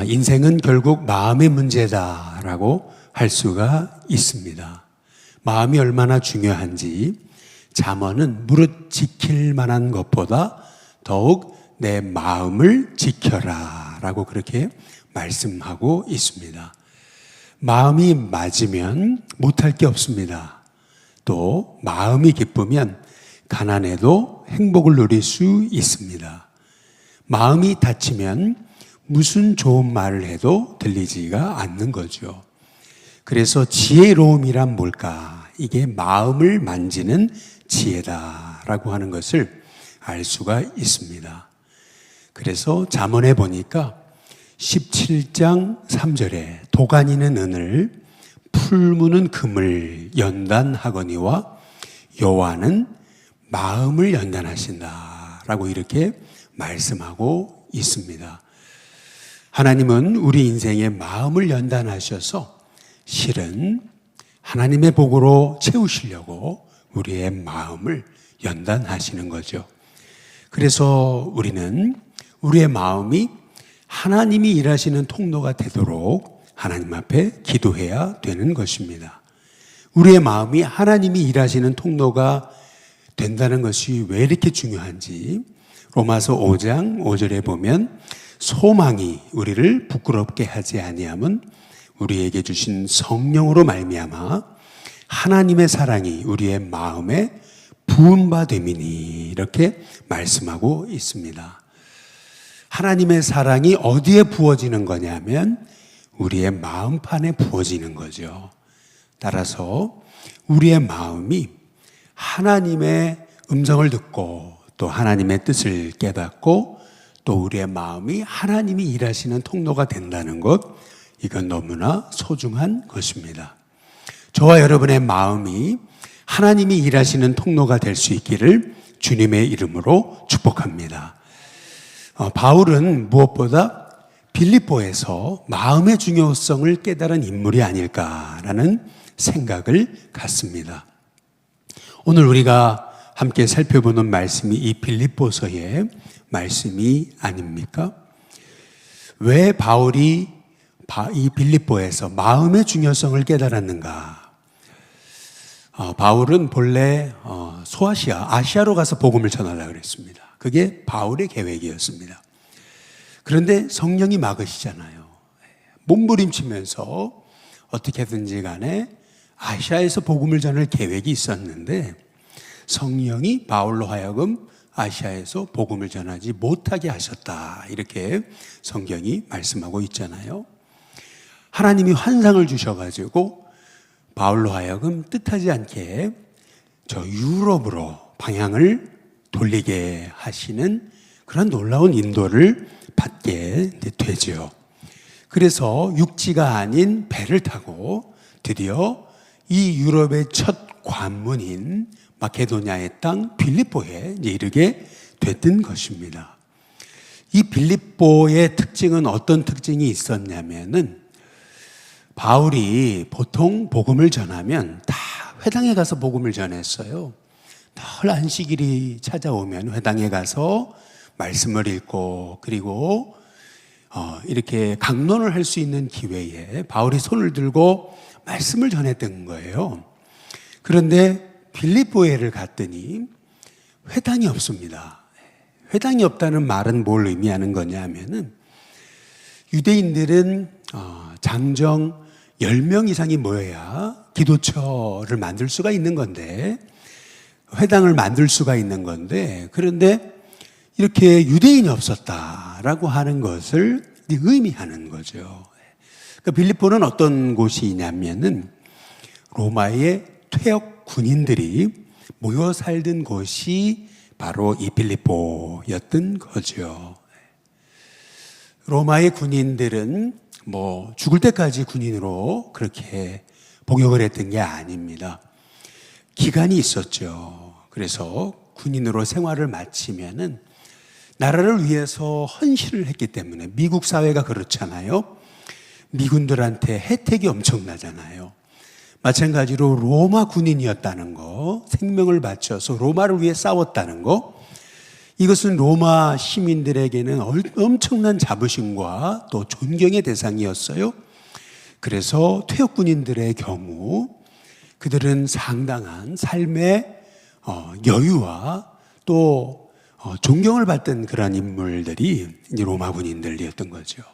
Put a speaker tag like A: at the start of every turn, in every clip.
A: 인생은 결국 마음의 문제다라고 할 수가 있습니다. 마음이 얼마나 중요한지 잠언은 무릇 지킬 만한 것보다 더욱 내 마음을 지켜라 라고 그렇게 말씀하고 있습니다. 마음이 맞으면 못할 게 없습니다. 또 마음이 기쁘면 가난해도 행복을 누릴 수 있습니다. 마음이 다치면 무슨 좋은 말을 해도 들리지가 않는 거죠. 그래서 지혜로움이란 뭘까? 이게 마음을 만지는 지혜다라고 하는 것을 알 수가 있습니다. 그래서 잠언에 보니까 17장 3절에 도가니는 은을 풀무는 금을 연단하거니와 여호와는 마음을 연단하신다라고 이렇게 말씀하고 있습니다. 하나님은 우리 인생의 마음을 연단하셔서 실은 하나님의 복으로 채우시려고 우리의 마음을 연단하시는 거죠. 그래서 우리는 우리의 마음이 하나님이 일하시는 통로가 되도록 하나님 앞에 기도해야 되는 것입니다. 우리의 마음이 하나님이 일하시는 통로가 된다는 것이 왜 이렇게 중요한지 로마서 5장 5절에 보면 소망이 우리를 부끄럽게 하지 아니함은 우리에게 주신 성령으로 말미암아 하나님의 사랑이 우리의 마음에 부은 바 됨이니 이렇게 말씀하고 있습니다. 하나님의 사랑이 어디에 부어지는 거냐면 우리의 마음판에 부어지는 거죠. 따라서 우리의 마음이 하나님의 음성을 듣고 또 하나님의 뜻을 깨닫고 또 우리의 마음이 하나님이 일하시는 통로가 된다는 것, 이건 너무나 소중한 것입니다. 저와 여러분의 마음이 하나님이 일하시는 통로가 될 수 있기를 주님의 이름으로 축복합니다. 바울은 무엇보다 빌립보에서 마음의 중요성을 깨달은 인물이 아닐까라는 생각을 갖습니다. 오늘 우리가 함께 살펴보는 말씀이 이 빌립보서의 말씀이 아닙니까? 왜 바울이 이 빌립보에서 마음의 중요성을 깨달았는가? 바울은 본래 아시아로 가서 복음을 전하려고 그랬습니다. 그게 바울의 계획이었습니다. 그런데 성령이 막으시잖아요. 몸부림치면서 어떻게든지 간에 아시아에서 복음을 전할 계획이 있었는데 성령이 바울로 하여금 아시아에서 복음을 전하지 못하게 하셨다. 이렇게 성경이 말씀하고 있잖아요. 하나님이 환상을 주셔가지고 바울로 하여금 뜻하지 않게 저 유럽으로 방향을 돌리게 하시는 그런 놀라운 인도를 받게 되죠. 그래서 육지가 아닌 배를 타고 드디어 이 유럽의 첫 관문인 마케도냐의 땅 빌립보에 이르게 됐던 것입니다. 이 빌립보의 특징은 어떤 특징이 있었냐면은 바울이 보통 복음을 전하면 다 회당에 가서 복음을 전했어요. 늘 안식일이 찾아오면 회당에 가서 말씀을 읽고 그리고 이렇게 강론을 할 수 있는 기회에 바울이 손을 들고 말씀을 전했던 거예요. 그런데 빌립보에를 갔더니 회당이 없습니다. 회당이 없다는 말은 뭘 의미하는 거냐면은 유대인들은 장정 10명 이상이 모여야 기도처를 만들 수가 있는 건데 회당을 만들 수가 있는 건데 그런데 이렇게 유대인이 없었다라고 하는 것을 의미하는 거죠. 그러니까 빌립보는 어떤 곳이냐면은 로마의 퇴역 군인들이 모여 살던 곳이 바로 이 빌립보였던 거죠. 로마의 군인들은 죽을 때까지 군인으로 그렇게 복역을 했던 게 아닙니다. 기간이 있었죠. 그래서 군인으로 생활을 마치면은 나라를 위해서 헌신을 했기 때문에 미국 사회가 그렇잖아요. 미군들한테 혜택이 엄청나잖아요. 마찬가지로 로마 군인이었다는 거, 생명을 바쳐서 로마를 위해 싸웠다는 거, 이것은 로마 시민들에게는 엄청난 자부심과 또 존경의 대상이었어요. 그래서 퇴역군인들의 경우 그들은 상당한 삶의 여유와 또 존경을 받던 그런 인물들이 이제 로마 군인들이었던 거죠.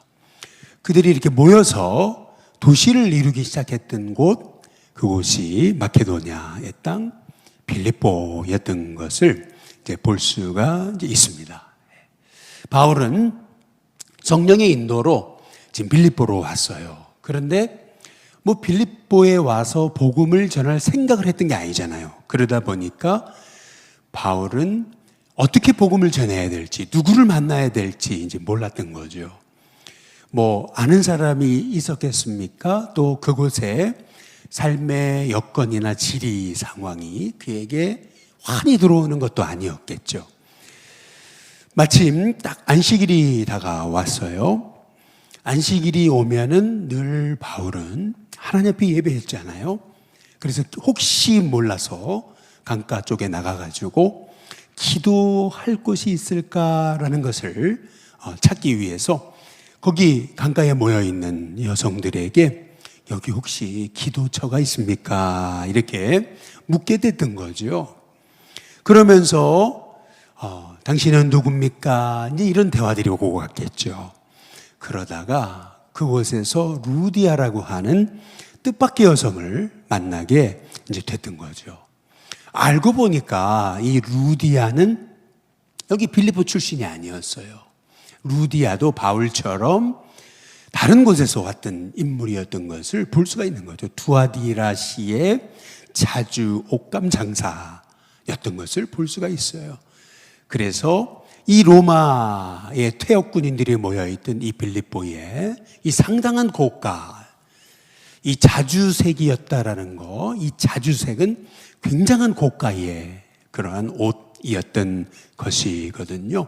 A: 그들이 이렇게 모여서 도시를 이루기 시작했던 곳, 그곳이 마케도냐의 땅 빌립보였던 것을 이제 볼 수가 이제 있습니다. 바울은 성령의 인도로 지금 빌립보로 왔어요. 그런데 뭐 빌립보에 와서 복음을 전할 생각을 했던 게 아니잖아요. 그러다 보니까 바울은 어떻게 복음을 전해야 될지, 누구를 만나야 될지 이제 몰랐던 거죠. 뭐 아는 사람이 있었겠습니까? 또 그곳에 삶의 여건이나 지리 상황이 그에게 환히 들어오는 것도 아니었겠죠. 마침 딱 안식일이 다가왔어요. 안식일이 오면은 늘 바울은 하나님 앞에 예배했잖아요. 그래서 혹시 몰라서 강가 쪽에 나가가지고 기도할 곳이 있을까라는 것을 찾기 위해서 거기 강가에 모여있는 여성들에게 여기 혹시 기도처가 있습니까? 이렇게 묻게 됐던 거죠. 그러면서 당신은 누굽니까? 이제 이런 대화들이 오고 갔겠죠. 그러다가 그곳에서 루디아라고 하는 뜻밖의 여성을 만나게 이제 됐던 거죠. 알고 보니까 이 루디아는 여기 빌립보 출신이 아니었어요. 루디아도 바울처럼 다른 곳에서 왔던 인물이었던 것을 볼 수가 있는 거죠. 두아디라시의 자주 옷감 장사였던 것을 볼 수가 있어요. 그래서 이 로마의 퇴역군인들이 모여있던 이 빌립보에 이 상당한 고가, 이 자주색이었다라는 거, 이 자주색은 굉장한 고가의 그러한 옷이었던 것이거든요.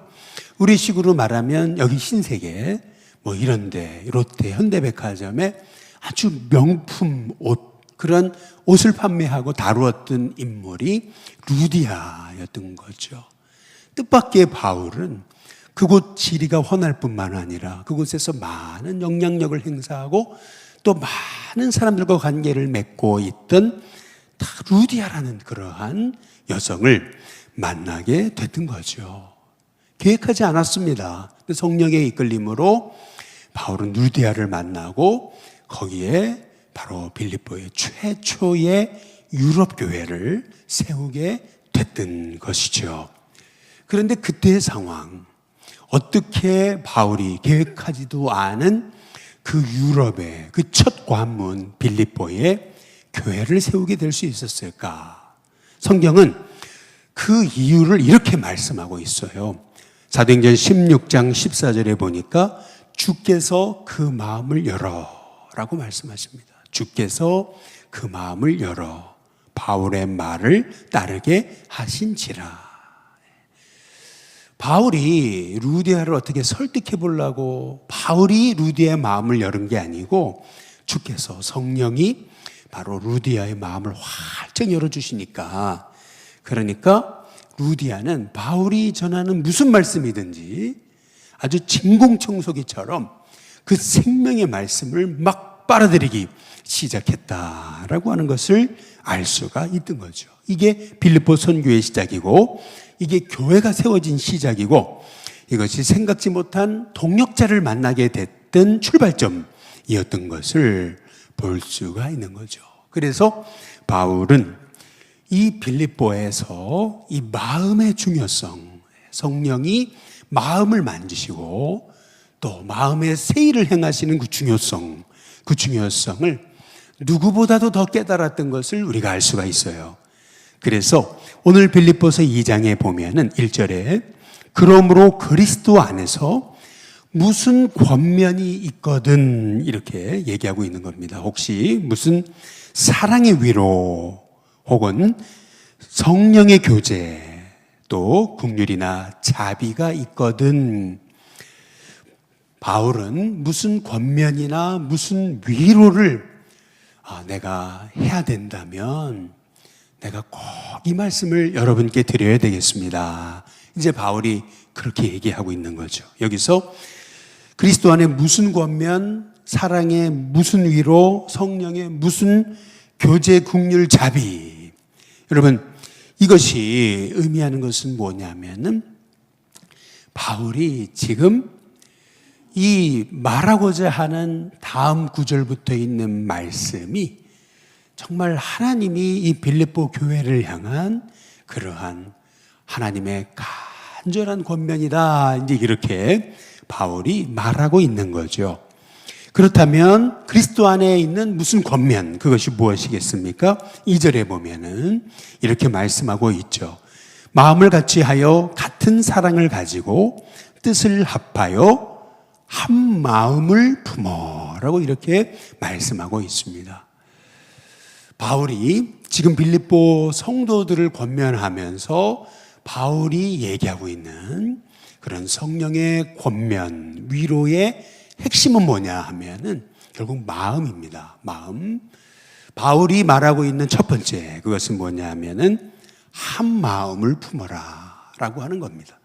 A: 우리식으로 말하면 여기 신세계, 뭐 이런데, 롯데, 현대백화점에 아주 명품 옷, 그런 옷을 판매하고 다루었던 인물이 루디아였던 거죠. 뜻밖의 바울은 그곳 지리가 훤할 뿐만 아니라 그곳에서 많은 영향력을 행사하고 또 많은 사람들과 관계를 맺고 있던 다 루디아라는 그러한 여성을 만나게 됐던 거죠. 계획하지 않았습니다. 성령의 이끌림으로 바울은 루디아를 만나고 거기에 바로 빌립보의 최초의 유럽 교회를 세우게 됐던 것이죠. 그런데 그때의 상황, 어떻게 바울이 계획하지도 않은 그 유럽의 그 첫 관문 빌립보에 교회를 세우게 될 수 있었을까? 성경은 그 이유를 이렇게 말씀하고 있어요. 사도행전 16장 14절에 보니까 주께서 그 마음을 열어 라고 말씀하십니다. 주께서 그 마음을 열어 바울의 말을 따르게 하신지라. 바울이 루디아를 어떻게 설득해 보려고 바울이 루디아의 마음을 열은 게 아니고 주께서 성령이 바로 루디아의 마음을 활짝 열어주시니까, 그러니까 루디아는 바울이 전하는 무슨 말씀이든지 아주 진공청소기처럼 그 생명의 말씀을 막 빨아들이기 시작했다라고 하는 것을 알 수가 있던 거죠. 이게 빌립보 선교의 시작이고 이게 교회가 세워진 시작이고 이것이 생각지 못한 동역자를 만나게 됐던 출발점이었던 것을 볼 수가 있는 거죠. 그래서 바울은 이 빌립보에서 이 마음의 중요성, 성령이 마음을 만지시고 또 마음의 세일을 행하시는 그 중요성을 누구보다도 더 깨달았던 것을 우리가 알 수가 있어요. 그래서 오늘 빌립보서 2장에 보면은 1절에 그러므로 그리스도 안에서 무슨 권면이 있거든 이렇게 얘기하고 있는 겁니다. 혹시 무슨 사랑의 위로 혹은 성령의 교제 또 긍휼이나 자비가 있거든. 바울은 무슨 권면이나 무슨 위로를 내가 해야 된다면 내가 꼭 이 말씀을 여러분께 드려야 되겠습니다. 이제 바울이 그렇게 얘기하고 있는 거죠. 여기서 그리스도 안에 무슨 권면, 사랑의 무슨 위로, 성령의 무슨 교제, 긍휼, 자비. 여러분, 이것이 의미하는 것은 뭐냐면은 바울이 지금 이 말하고자 하는 다음 구절부터 있는 말씀이 정말 하나님이 이 빌립보 교회를 향한 그러한 하나님의 간절한 권면이다. 이제 이렇게 바울이 말하고 있는 거죠. 그렇다면 그리스도 안에 있는 무슨 권면, 그것이 무엇이겠습니까? 2절에 보면은 이렇게 말씀하고 있죠. 마음을 같이 하여 같은 사랑을 가지고 뜻을 합하여 한 마음을 품어라고 이렇게 말씀하고 있습니다. 바울이 지금 빌립보 성도들을 권면하면서 바울이 얘기하고 있는 그런 성령의 권면, 위로의 핵심은 뭐냐 하면은 결국 마음입니다. 마음. 바울이 말하고 있는 첫 번째, 그것은 뭐냐 하면은 한 마음을 품어라 라고 하는 겁니다.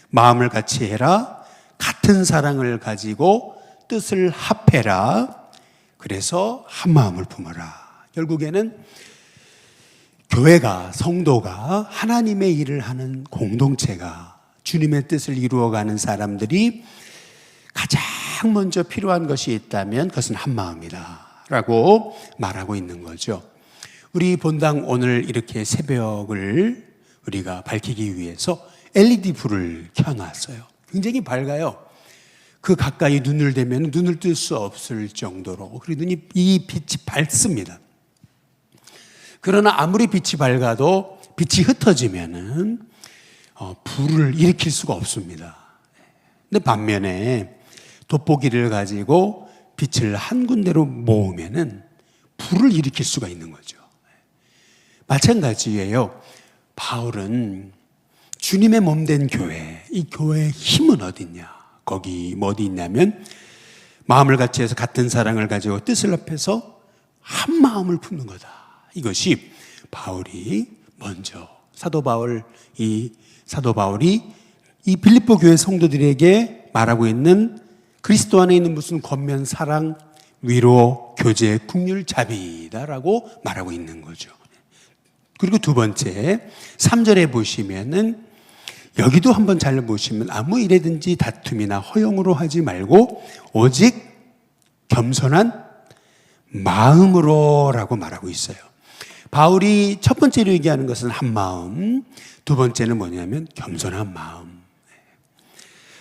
A: 마음을 같이 해라. 같은 사랑을 가지고 뜻을 합해라. 그래서 한 마음을 품어라. 결국에는 교회가, 성도가 하나님의 일을 하는 공동체가 주님의 뜻을 이루어가는 사람들이 가장 먼저 필요한 것이 있다면 그것은 한 마음이다 라고 말하고 있는 거죠. 우리 본당 오늘 이렇게 새벽을 우리가 밝히기 위해서 LED 불을 켜놨어요. 굉장히 밝아요. 그 가까이 눈을 대면 눈을 뜰 수 없을 정도로. 그리고 이 빛이 밝습니다. 그러나 아무리 빛이 밝아도 빛이 흩어지면은 불을 일으킬 수가 없습니다. 근데 반면에 돋보기를 가지고 빛을 한 군데로 모으면은 불을 일으킬 수가 있는 거죠. 마찬가지예요. 바울은 주님의 몸된 교회, 이 교회의 힘은 어딨냐? 거기 어디 있냐면 마음을 같이 해서 같은 사랑을 가지고 뜻을 합해서 한 마음을 품는 거다. 이것이 바울이 먼저 사도 바울이 이 빌립보 교회 성도들에게 말하고 있는 그리스도 안에 있는 무슨 권면, 사랑, 위로, 교제, 긍휼, 자비다라고 말하고 있는 거죠. 그리고 두 번째 3절에 보시면은 여기도 한번 잘 보시면 아무 일에든지 다툼이나 허용으로 하지 말고 오직 겸손한 마음으로라고 말하고 있어요. 바울이 첫 번째로 얘기하는 것은 한 마음, 두 번째는 뭐냐면 겸손한 마음.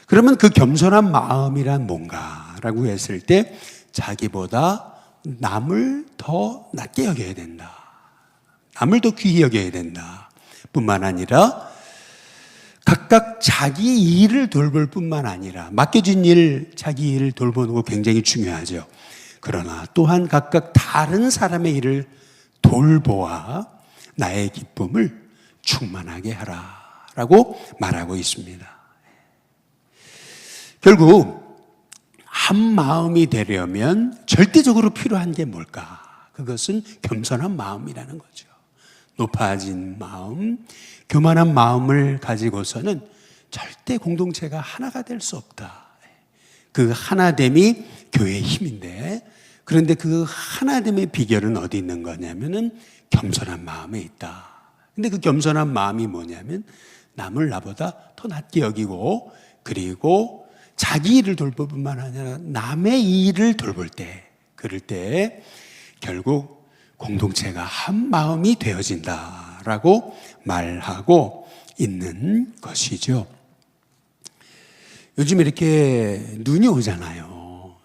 A: 그러면 그 겸손한 마음이란 뭔가라고 했을 때 자기보다 남을 더 낮게 여겨야 된다. 남을 더 귀히 여겨야 된다. 뿐만 아니라 각각 자기 일을 돌볼 뿐만 아니라 맡겨진 일, 자기 일을 돌보는 거 굉장히 중요하죠. 그러나 또한 각각 다른 사람의 일을 돌보아 나의 기쁨을 충만하게 하라라고 말하고 있습니다. 결국 한 마음이 되려면 절대적으로 필요한 게 뭘까? 그것은 겸손한 마음이라는 거죠. 높아진 마음, 교만한 마음을 가지고서는 절대 공동체가 하나가 될 수 없다. 그 하나됨이 교회의 힘인데, 그런데 그 하나됨의 비결은 어디 있는 거냐면은 겸손한 마음에 있다. 근데 그 겸손한 마음이 뭐냐면 남을 나보다 더 낮게 여기고, 그리고 자기 일을 돌볼 뿐만 아니라 남의 일을 돌볼 때, 그럴 때 결국 공동체가 한 마음이 되어진다라고 말하고 있는 것이죠. 요즘 이렇게 눈이 오잖아요.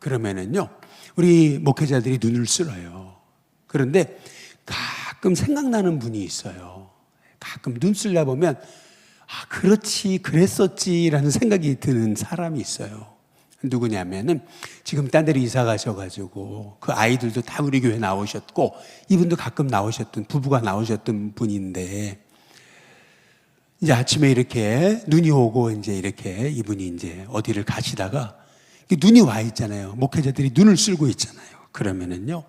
A: 그러면은요, 우리 목회자들이 눈을 쓸어요. 그런데 가끔 생각나는 분이 있어요. 가끔 눈 쓰려 보면 그렇지, 그랬었지라는 생각이 드는 사람이 있어요. 누구냐면은 지금 딴 데로 이사 가셔가지고 그 아이들도 다 우리 교회 나오셨고 이분도 가끔 나오셨던, 부부가 나오셨던 분인데, 이제 아침에 이렇게 눈이 오고 이제 이렇게 이분이 이제 어디를 가시다가 눈이 와 있잖아요. 목회자들이 눈을 쓸고 있잖아요. 그러면은요,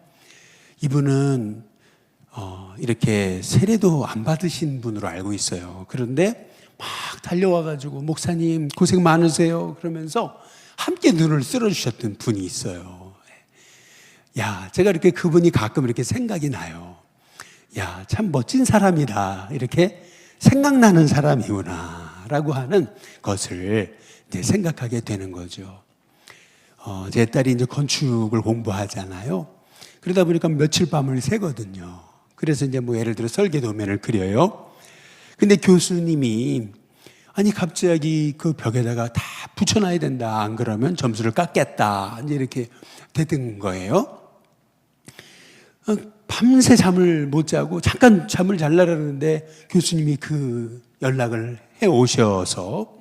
A: 이분은 이렇게 세례도 안 받으신 분으로 알고 있어요. 그런데 막 달려와가지고 목사님 고생 많으세요 그러면서 함께 눈을 쓸어주셨던 분이 있어요. 야, 제가 이렇게 그분이 가끔 이렇게 생각이 나요. 야, 참 멋진 사람이다, 이렇게 생각나는 사람이구나 라고 하는 것을 이제 생각하게 되는 거죠. 제 딸이 이제 건축을 공부하잖아요. 그러다 보니까 며칠 밤을 새거든요. 그래서 이제 뭐 예를 들어 설계 도면을 그려요. 근데 교수님이 아니 갑자기 그 벽에다가 다 붙여놔야 된다, 안 그러면 점수를 깎겠다, 이제 이렇게 되던 거예요. 밤새 잠을 못 자고 잠깐 잠을 잘라라는데 교수님이 그 연락을 해 오셔서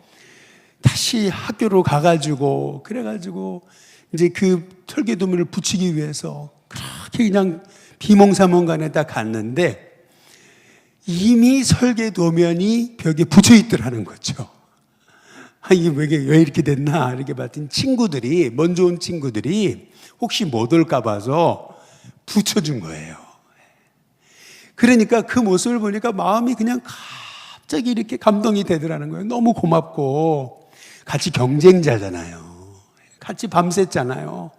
A: 다시 학교로 가가지고 그래가지고 이제 그 설계도면을 붙이기 위해서 그렇게 그냥 비몽사몽간에 딱 갔는데 이미 설계도면이 벽에 붙여 있더라는 거죠. 이게 왜 이렇게 됐나 이렇게 봤더니 친구들이, 먼저 온 친구들이 혹시 못 올까 봐서 붙여준 거예요. 그러니까 그 모습을 보니까 마음이 그냥 갑자기 이렇게 감동이 되더라는 거예요. 너무 고맙고, 같이 경쟁자잖아요. 같이 밤샜잖아요.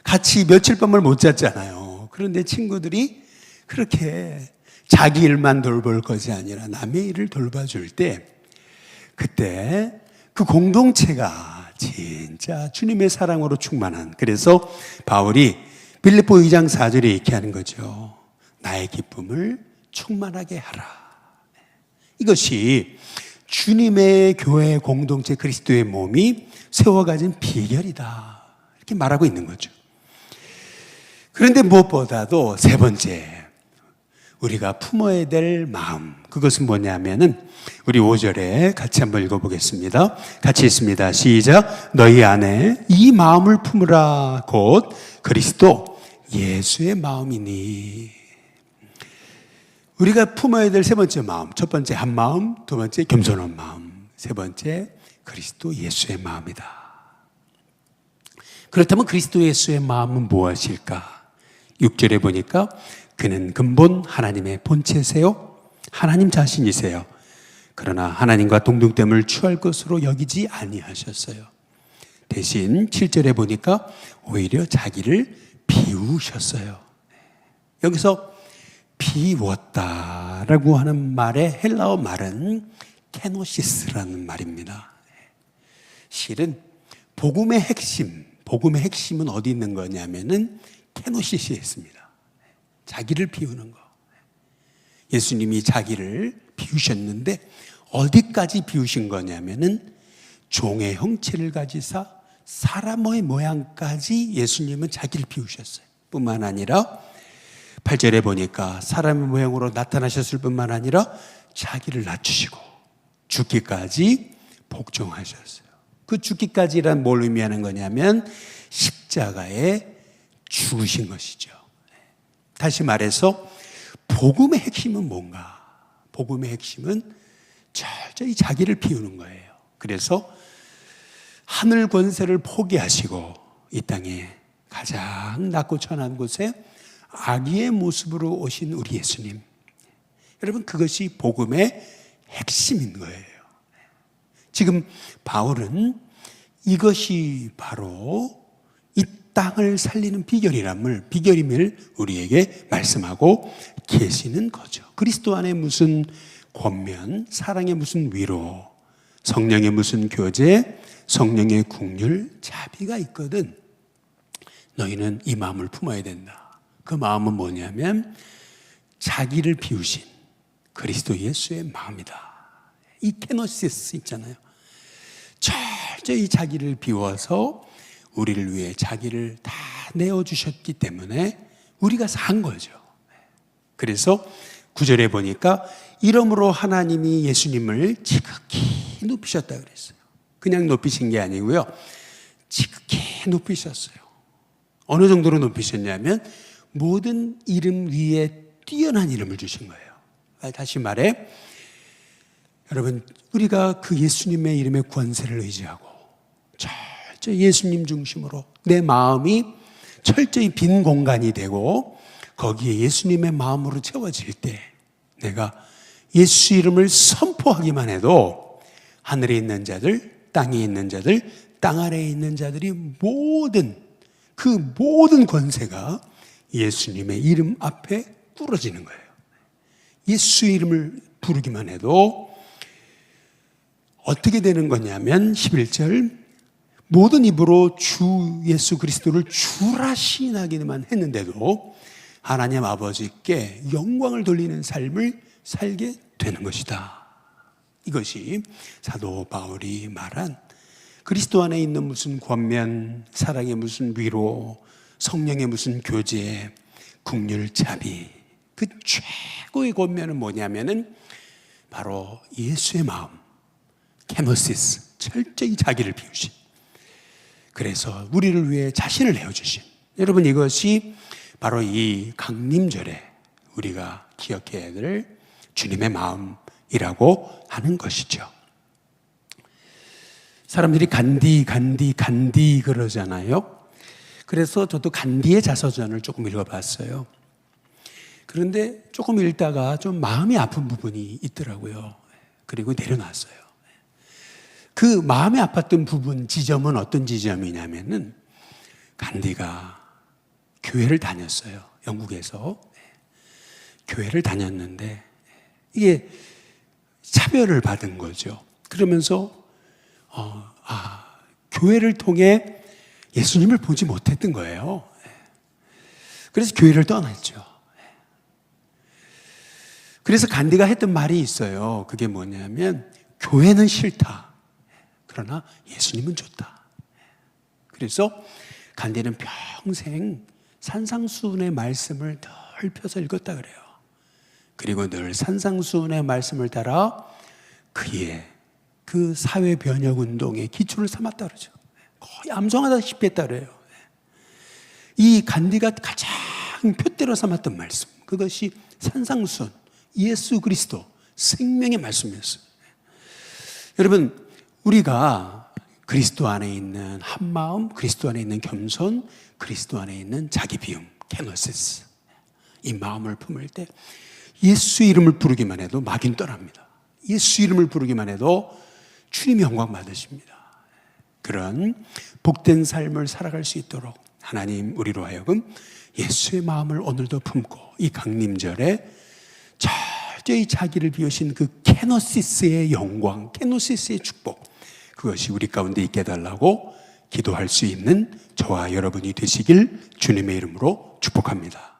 A: 같이 며칠 밤을 못 잤잖아요. 그런데 친구들이 그렇게 자기 일만 돌볼 것이 아니라 남의 일을 돌봐줄 때, 그때 그 공동체가 진짜 주님의 사랑으로 충만한, 그래서 바울이 빌립보 2장 4절에 이렇게 하는 거죠. 나의 기쁨을 충만하게 하라. 이것이 주님의 교회 공동체, 그리스도의 몸이 세워가진 비결이다, 이렇게 말하고 있는 거죠. 그런데 무엇보다도 세 번째, 우리가 품어야 될 마음, 그것은 뭐냐면은 우리 5절에 같이 한번 읽어보겠습니다. 같이 있습니다. 시작. 너희 안에 이 마음을 품으라. 곧 그리스도 예수의 마음이니. 우리가 품어야 될 세 번째 마음, 첫 번째 한 마음, 두 번째 겸손한 마음, 세 번째 그리스도 예수의 마음이다. 그렇다면 그리스도 예수의 마음은 무엇일까? 6절에 보니까 그는 근본 하나님의 본체세요, 하나님 자신이세요. 그러나 하나님과 동등됨을 취할 것으로 여기지 아니하셨어요. 대신 7절에 보니까 오히려 자기를 비우셨어요. 여기서 비웠다라고 하는 말의 헬라어 말은 케노시스라는 말입니다. 실은 복음의 핵심은 어디 있는 거냐면은 케노시스에 있습니다. 자기를 비우는 거. 예수님이 자기를 비우셨는데 어디까지 비우신 거냐면은 종의 형체를 가지사 사람의 모양까지 예수님은 자기를 비우셨어요. 뿐만 아니라 8절에 보니까 사람의 모양으로 나타나셨을 뿐만 아니라 자기를 낮추시고 죽기까지 복종하셨어요. 그 죽기까지란 뭘 의미하는 거냐면 십자가에 죽으신 것이죠. 다시 말해서 복음의 핵심은 뭔가? 복음의 핵심은 철저히 자기를 비우는 거예요. 그래서 하늘 권세를 포기하시고 이 땅에 가장 낮고 천한 곳에 아기의 모습으로 오신 우리 예수님. 여러분, 그것이 복음의 핵심인 거예요. 지금 바울은 이것이 바로 이 땅을 살리는 비결임을 우리에게 말씀하고 계시는 거죠. 그리스도 안에 무슨 권면, 사랑의 무슨 위로, 성령의 무슨 교제, 성령의 긍휼, 자비가 있거든. 너희는 이 마음을 품어야 된다. 그 마음은 뭐냐면 자기를 비우신 그리스도 예수의 마음이다. 이 케노시스 있잖아요. 철저히 자기를 비워서 우리를 위해 자기를 다 내어주셨기 때문에 우리가 산 거죠. 그래서 9절에 보니까 이러므로 하나님이 예수님을 지극히 높이셨다 그랬어요. 그냥 높이신 게 아니고요, 지극히 높이셨어요. 어느 정도로 높이셨냐면 모든 이름 위에 뛰어난 이름을 주신 거예요. 다시 말해, 여러분, 우리가 그 예수님의 이름의 권세를 의지하고 철저히 예수님 중심으로 내 마음이 철저히 빈 공간이 되고 거기에 예수님의 마음으로 채워질 때 내가 예수 이름을 선포하기만 해도 하늘에 있는 자들, 땅에 있는 자들, 땅 아래에 있는 자들이 모든 권세가 예수님의 이름 앞에 꿇어지는 거예요. 예수의 이름을 부르기만 해도 어떻게 되는 거냐면 11절 모든 입으로 주 예수 그리스도를 주라 시인하기만 했는데도 하나님 아버지께 영광을 돌리는 삶을 살게 되는 것이다. 이것이 사도 바울이 말한 그리스도 안에 있는 무슨 권면, 사랑의 무슨 위로, 성령의 무슨 교제, 긍휼 자비, 그 최고의 권면은 뭐냐면은 바로 예수의 마음, 케노시스, 철저히 자기를 비우신, 그래서 우리를 위해 자신을 내어주신, 여러분 이것이 바로 이 강림절에 우리가 기억해야 될 주님의 마음이라고 하는 것이죠. 사람들이 간디 그러잖아요. 그래서 저도 간디의 자서전을 조금 읽어봤어요. 그런데 조금 읽다가 좀 마음이 아픈 부분이 있더라고요. 그리고 내려놨어요. 그 마음이 아팠던 부분 지점은 어떤 지점이냐면은 간디가 교회를 다녔어요. 영국에서 교회를 다녔는데 이게 차별을 받은 거죠. 그러면서 교회를 통해 예수님을 보지 못했던 거예요. 그래서 교회를 떠났죠. 그래서 간디가 했던 말이 있어요. 그게 뭐냐면 교회는 싫다. 그러나 예수님은 좋다. 그래서 간디는 평생 산상수훈의 말씀을 늘 펴서 읽었다 그래요. 그리고 늘 산상수훈의 말씀을 따라 그의 그 사회 변혁 운동의 기초를 삼았다 그러죠. 거의 암송하다시피 했다 그래요. 이 간디가 가장 표대로 삼았던 말씀, 그것이 산상수훈, 예수 그리스도 생명의 말씀이었어요. 여러분, 우리가 그리스도 안에 있는 한마음, 그리스도 안에 있는 겸손, 그리스도 안에 있는 자기 비움, 케노시스, 이 마음을 품을 때 예수 이름을 부르기만 해도 마귀는 떠납니다. 예수 이름을 부르기만 해도 주님이 영광 받으십니다. 그런 복된 삶을 살아갈 수 있도록 하나님 우리로 하여금 예수의 마음을 오늘도 품고 이 강림절에 철저히 자기를 비우신 그 케노시스의 영광, 케노시스의 축복, 그것이 우리 가운데 있게 해달라고 기도할 수 있는 저와 여러분이 되시길 주님의 이름으로 축복합니다.